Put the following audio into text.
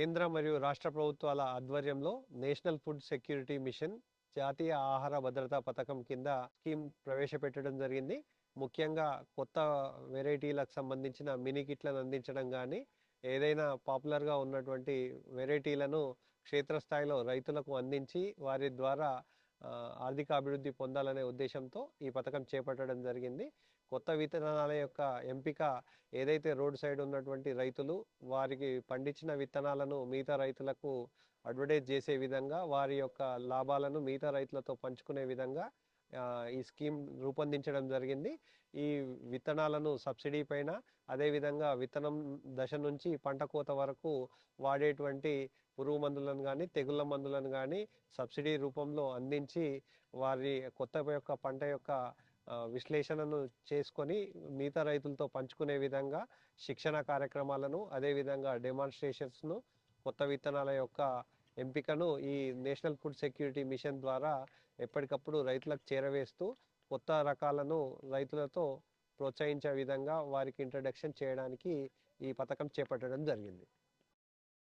కేంద్ర మరియు రాష్ట్ర ప్రభుత్వాల ఆధ్వర్యంలో నేషనల్ ఫుడ్ సెక్యూరిటీ మిషన్ జాతీయ ఆహార భద్రతా పథకం కింద స్కీమ్ ప్రవేశపెట్టడం జరిగింది. ముఖ్యంగా కొత్త వెరైటీలకు సంబంధించిన మినీ కిట్లను అందించడం కానీ, ఏదైనా పాపులర్గా ఉన్నటువంటి వెరైటీలను క్షేత్రస్థాయిలో రైతులకు అందించి వారి ద్వారా ఆర్థిక అభివృద్ధి పొందాలనే ఉద్దేశంతో ఈ పథకం చేపట్టడం జరిగింది. కొత్త విత్తనాల యొక్క ఎంపిక ఏదైతే రోడ్ సైడ్ ఉన్నటువంటి రైతులు వారికి పండించిన విత్తనాలను మిగతా రైతులకు అడ్వర్టైజ్ చేసే విధంగా, వారి యొక్క లాభాలను మిగతా రైతులతో పంచుకునే విధంగా ఈ స్కీమ్ రూపొందించడం జరిగింది. ఈ విత్తనాలను సబ్సిడీ పైన, అదేవిధంగా విత్తనం దశ నుంచి పంట కోత వరకు వాడేటువంటి పురుగు మందులను కానీ, తెగుళ్ళ మందులను కానీ సబ్సిడీ రూపంలో అందించి వారి కొత్త యొక్క పంట యొక్క విశ్లేషణను చేసుకొని మిగతా రైతులతో పంచుకునే విధంగా శిక్షణ కార్యక్రమాలను, అదేవిధంగా డెమాన్స్ట్రేషన్స్ను, కొత్త విత్తనాల యొక్క ఎంపికను ఈ నేషనల్ ఫుడ్ సెక్యూరిటీ మిషన్ ద్వారా ఎప్పటికప్పుడు రైతులకు చేరవేస్తూ కొత్త రకాలను రైతులతో ప్రోత్సహించే విధంగా వారికి ఇంట్రడక్షన్ చేయడానికి ఈ పథకం చేపట్టడం జరిగింది.